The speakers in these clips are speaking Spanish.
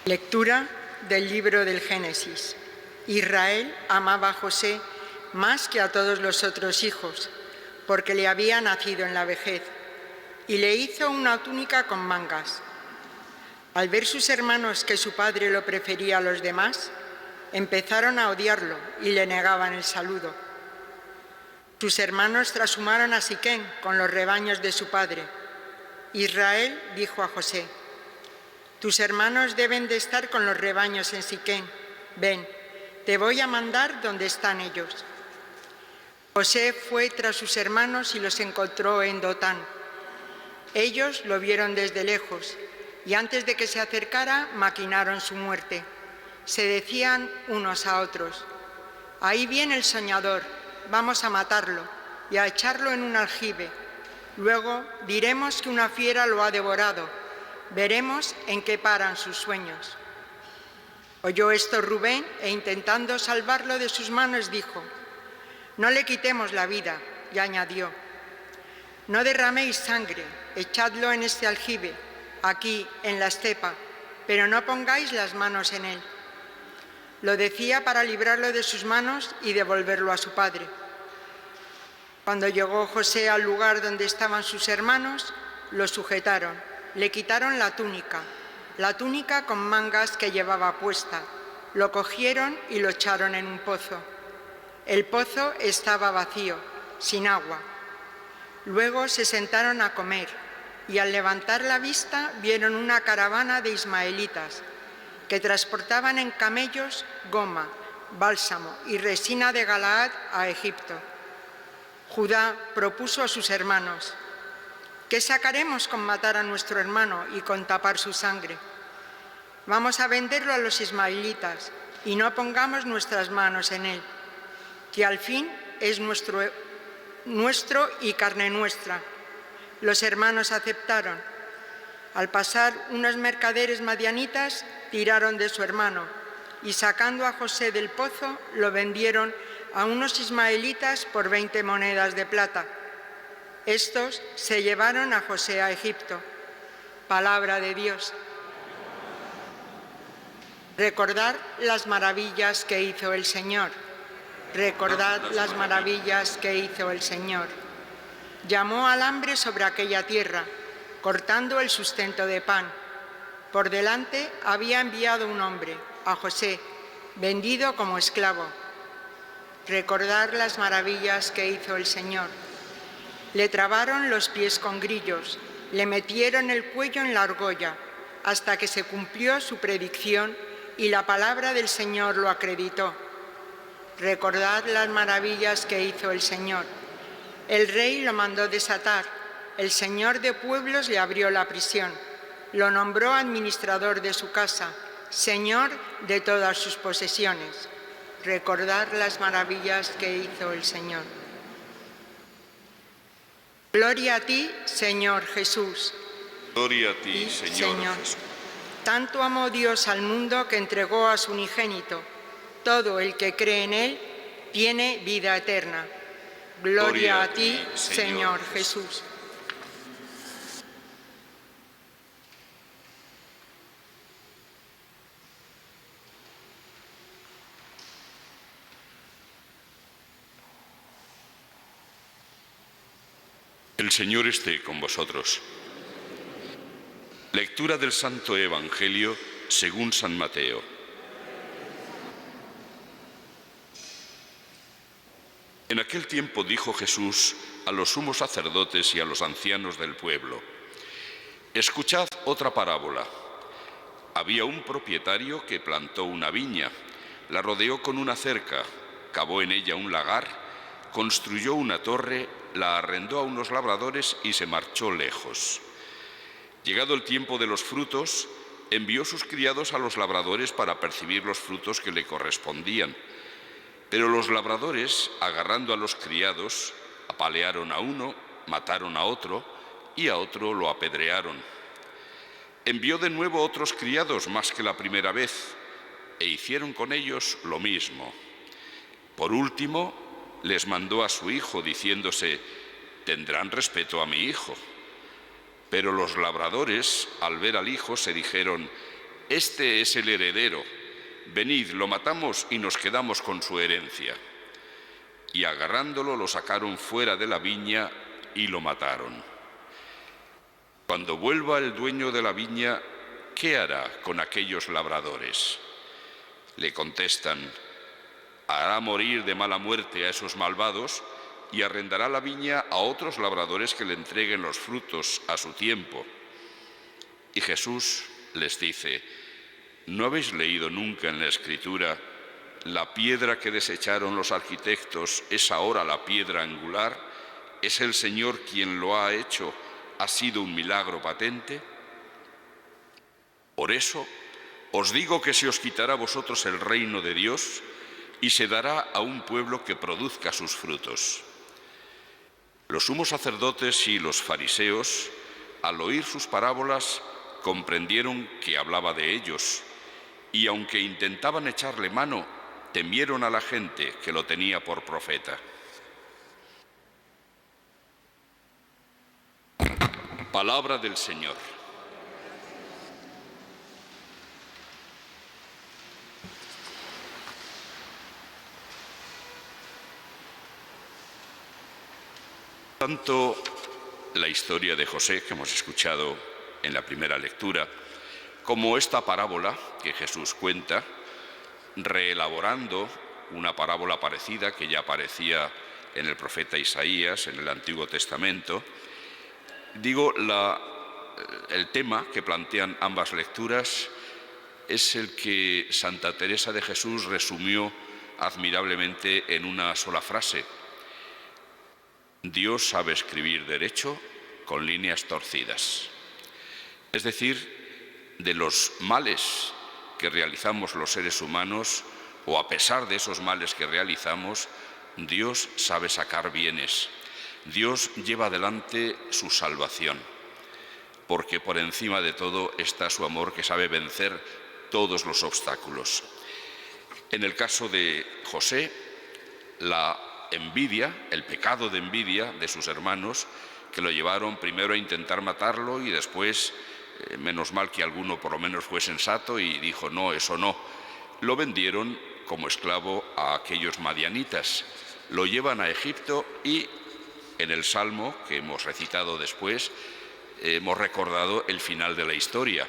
Lectura del libro del Génesis. Israel amaba a José más que a todos los otros hijos, porque le había nacido en la vejez, y le hizo una túnica con mangas. Al ver sus hermanos que su padre lo prefería a los demás, empezaron a odiarlo y le negaban el saludo. Sus hermanos trashumaron a Siquén con los rebaños de su padre. Israel dijo a José: «Tus hermanos deben de estar con los rebaños en Siquén. Ven, te voy a mandar donde están ellos». José fue tras sus hermanos y los encontró en Dotán. Ellos lo vieron desde lejos y antes de que se acercara maquinaron su muerte. Se decían unos a otros: «Ahí viene el soñador, vamos a matarlo y a echarlo en un aljibe. Luego diremos que una fiera lo ha devorado. Veremos en qué paran sus sueños». Oyó esto Rubén e intentando salvarlo de sus manos dijo: «No le quitemos la vida», y añadió: «No derraméis sangre, echadlo en este aljibe, aquí en la estepa, pero no pongáis las manos en él». Lo decía para librarlo de sus manos y devolverlo a su padre. Cuando llegó José al lugar donde estaban sus hermanos, lo sujetaron, le quitaron la túnica con mangas que llevaba puesta, lo cogieron y lo echaron en un pozo. El pozo estaba vacío, sin agua. Luego se sentaron a comer y al levantar la vista vieron una caravana de ismaelitas que transportaban en camellos goma, bálsamo y resina de Galaad a Egipto. Judá propuso a sus hermanos: «¿Qué sacaremos con matar a nuestro hermano y con tapar su sangre? Vamos a venderlo a los ismaelitas y no pongamos nuestras manos en él, que al fin es nuestro y carne nuestra». Los hermanos aceptaron. Al pasar unos mercaderes madianitas, tiraron de su hermano y sacando a José del pozo, lo vendieron a unos ismaelitas por 20 monedas de plata. Estos se llevaron a José a Egipto. Palabra de Dios. Recordad las maravillas que hizo el Señor. Recordad las maravillas que hizo el Señor. Llamó al hambre sobre aquella tierra, cortando el sustento de pan. Por delante había enviado un hombre, a José, vendido como esclavo. Recordad las maravillas que hizo el Señor. Le trabaron los pies con grillos, le metieron el cuello en la argolla, hasta que se cumplió su predicción y la palabra del Señor lo acreditó. Recordad las maravillas que hizo el Señor. El rey lo mandó desatar, el Señor de pueblos le abrió la prisión, lo nombró administrador de su casa, Señor de todas sus posesiones. Recordad las maravillas que hizo el Señor. Gloria a ti, Señor Jesús. Gloria a ti, Señor Jesús. Tanto amó Dios al mundo que entregó a su unigénito. Todo el que cree en él tiene vida eterna. Gloria a ti, Señor Jesús. El Señor esté con vosotros. Lectura del Santo Evangelio según San Mateo. En aquel tiempo dijo Jesús a los sumos sacerdotes y a los ancianos del pueblo: «Escuchad otra parábola. Había un propietario que plantó una viña, la rodeó con una cerca, cavó en ella un lagar, construyó una torre, la arrendó a unos labradores y se marchó lejos. Llegado el tiempo de los frutos, envió sus criados a los labradores para percibir los frutos que le correspondían. Pero los labradores, agarrando a los criados, apalearon a uno, mataron a otro y a otro lo apedrearon. Envió de nuevo otros criados más que la primera vez e hicieron con ellos lo mismo. Por último, les mandó a su hijo diciéndose: tendrán respeto a mi hijo. Pero los labradores, al ver al hijo, se dijeron: este es el heredero, venid, lo matamos y nos quedamos con su herencia. Y agarrándolo lo sacaron fuera de la viña y lo mataron. Cuando vuelva el dueño de la viña, ¿qué hará con aquellos labradores? Le contestan: hará morir de mala muerte a esos malvados y arrendará la viña a otros labradores que le entreguen los frutos a su tiempo. Y Jesús les dice: ¿no habéis leído nunca en la Escritura: la piedra que desecharon los arquitectos es ahora la piedra angular? ¿Es el Señor quien lo ha hecho? ¿Ha sido un milagro patente? Por eso os digo que se os quitará a vosotros el reino de Dios y se dará a un pueblo que produzca sus frutos. Los sumos sacerdotes y los fariseos, al oír sus parábolas, comprendieron que hablaba de ellos, y aunque intentaban echarle mano, temieron a la gente que lo tenía por profeta. Palabra del Señor. Tanto la historia de José, que hemos escuchado en la primera lectura, como esta parábola que Jesús cuenta, reelaborando una parábola parecida que ya aparecía en el profeta Isaías, en el Antiguo Testamento. Digo, el tema que plantean ambas lecturas es el que Santa Teresa de Jesús resumió admirablemente en una sola frase: Dios sabe escribir derecho con líneas torcidas. Es decir, de los males que realizamos los seres humanos, o a pesar de esos males que realizamos, Dios sabe sacar bienes. Dios lleva adelante su salvación, porque por encima de todo está su amor, que sabe vencer todos los obstáculos. En el caso de José, la envidia, el pecado de envidia de sus hermanos, que lo llevaron primero a intentar matarlo y después, menos mal que alguno por lo menos fue sensato y dijo: no, eso no. Lo vendieron como esclavo a aquellos madianitas, lo llevan a Egipto y en el Salmo que hemos recitado después hemos recordado el final de la historia.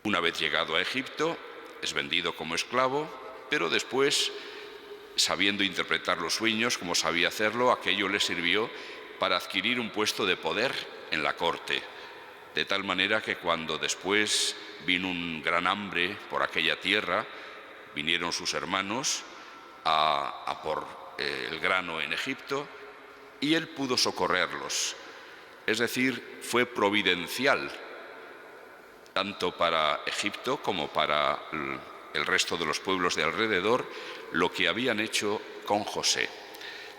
Una vez llegado a Egipto, es vendido como esclavo, pero después, sabiendo interpretar los sueños como sabía hacerlo, aquello le sirvió para adquirir un puesto de poder en la corte, de tal manera que cuando después vino un gran hambre por aquella tierra, vinieron sus hermanos a por el grano en Egipto y él pudo socorrerlos. Es decir, fue providencial tanto para Egipto como para el resto de los pueblos de alrededor lo que habían hecho con José.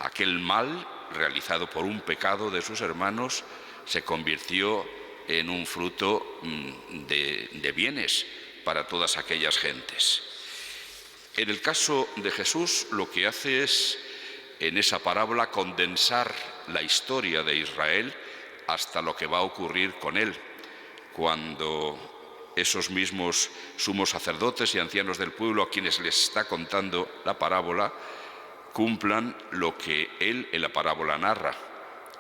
Aquel mal realizado por un pecado de sus hermanos se convirtió en un fruto de bienes para todas aquellas gentes. En el caso de Jesús, lo que hace es, en esa parábola, condensar la historia de Israel hasta lo que va a ocurrir con él, cuando esos mismos sumos sacerdotes y ancianos del pueblo a quienes les está contando la parábola cumplan lo que él en la parábola narra.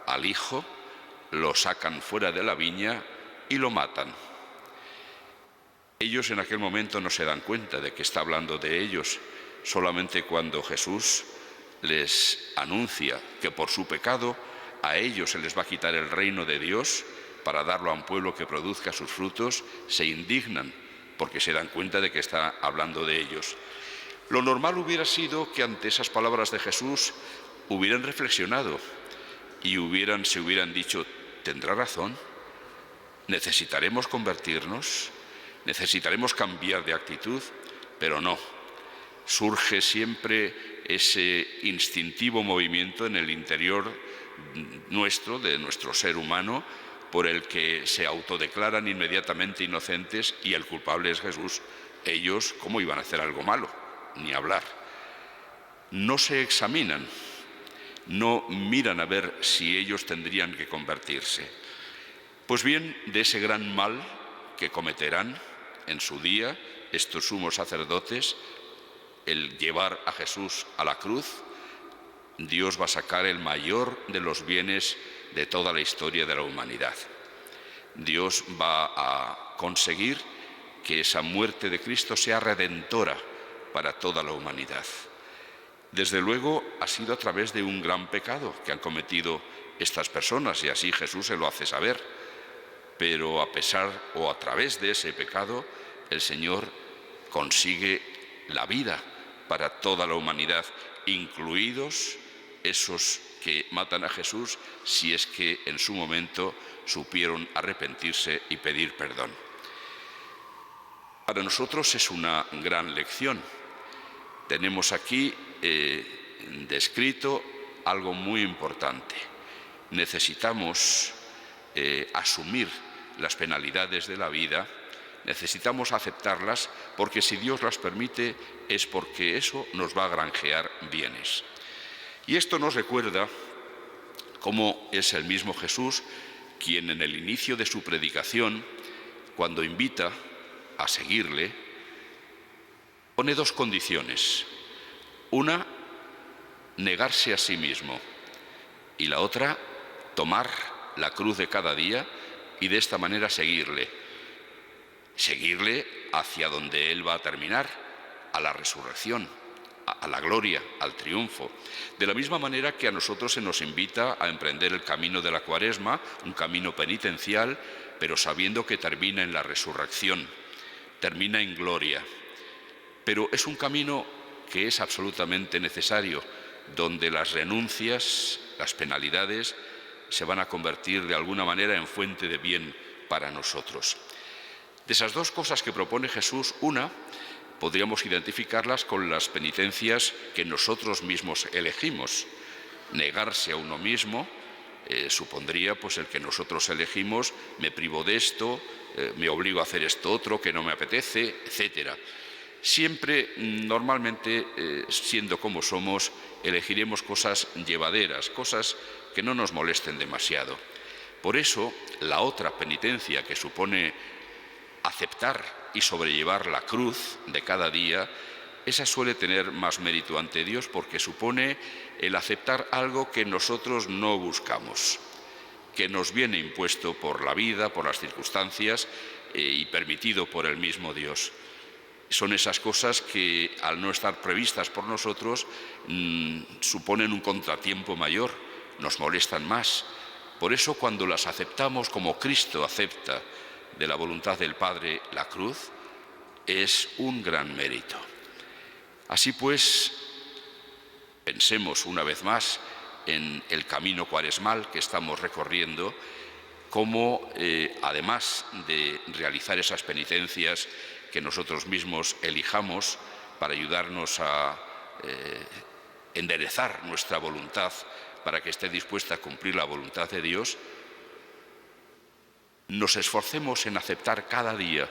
Al hijo lo sacan fuera de la viña y lo matan. Ellos en aquel momento no se dan cuenta de que está hablando de ellos, solamente cuando Jesús les anuncia que por su pecado a ellos se les va a quitar el reino de Dios para darlo a un pueblo que produzca sus frutos, se indignan porque se dan cuenta de que está hablando de ellos. Lo normal hubiera sido que ante esas palabras de Jesús hubieran reflexionado y se hubieran dicho: ¿tendrá razón? ¿Necesitaremos convertirnos? ¿Necesitaremos cambiar de actitud? Pero no. Surge siempre ese instintivo movimiento en el interior nuestro, de nuestro ser humano, por el que se autodeclaran inmediatamente inocentes y el culpable es Jesús. Ellos, ¿cómo iban a hacer algo malo? Ni hablar. No se examinan, no miran a ver si ellos tendrían que convertirse. Pues bien, de ese gran mal que cometerán, en su día estos sumos sacerdotes, el llevar a Jesús a la cruz, Dios va a sacar el mayor de los bienes de toda la historia de la humanidad. Dios va a conseguir que esa muerte de Cristo sea redentora para toda la humanidad. Desde luego ha sido a través de un gran pecado que han cometido estas personas, y así Jesús se lo hace saber. Pero a pesar o a través de ese pecado, el Señor consigue la vida para toda la humanidad, incluidos esos que matan a Jesús, si es que en su momento supieron arrepentirse y pedir perdón. Para nosotros es una gran lección. Tenemos aquí descrito algo muy importante. Necesitamos asumir las penalidades de la vida, necesitamos aceptarlas, porque si Dios las permite es porque eso nos va a granjear bienes. Y esto nos recuerda cómo es el mismo Jesús quien en el inicio de su predicación, cuando invita a seguirle, pone dos condiciones. Una, negarse a sí mismo, y la otra, tomar la cruz de cada día y de esta manera seguirle hacia donde Él va a terminar, a la resurrección, a la gloria, al triunfo. De la misma manera que a nosotros se nos invita a emprender el camino de la Cuaresma, un camino penitencial, pero sabiendo que termina en la resurrección, termina en gloria. Pero es un camino que es absolutamente necesario, donde las renuncias, las penalidades, se van a convertir de alguna manera en fuente de bien para nosotros. De esas dos cosas que propone Jesús, una, podríamos identificarlas con las penitencias que nosotros mismos elegimos. Negarse a uno mismo supondría pues el que nosotros elegimos, me privo de esto, me obligo a hacer esto otro que no me apetece, etcétera. Siempre, normalmente, siendo como somos, elegiremos cosas llevaderas, cosas que no nos molesten demasiado. Por eso, la otra penitencia que supone aceptar y sobrellevar la cruz de cada día, esa suele tener más mérito ante Dios, porque supone el aceptar algo que nosotros no buscamos, que nos viene impuesto por la vida, por las circunstancias y permitido por el mismo Dios. Son esas cosas que, al no estar previstas por nosotros, suponen un contratiempo mayor, nos molestan más. Por eso, cuando las aceptamos como Cristo acepta de la voluntad del Padre la cruz, es un gran mérito. Así pues, pensemos una vez más en el camino cuaresmal que estamos recorriendo, cómo, además de realizar esas penitencias que nosotros mismos elijamos para ayudarnos a enderezar nuestra voluntad para que esté dispuesta a cumplir la voluntad de Dios, nos esforcemos en aceptar cada día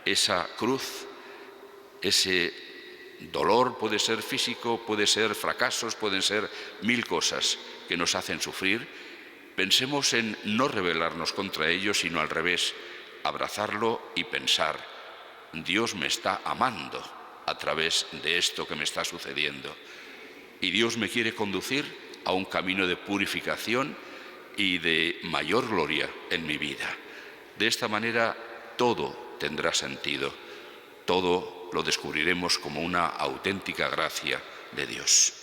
esa cruz, ese dolor, puede ser físico, puede ser fracasos, pueden ser mil cosas que nos hacen sufrir. Pensemos en no rebelarnos contra ello, sino al revés, abrazarlo y pensar: Dios me está amando a través de esto que me está sucediendo, y Dios me quiere conducir a un camino de purificación y de mayor gloria en mi vida. De esta manera todo tendrá sentido, todo lo descubriremos como una auténtica gracia de Dios.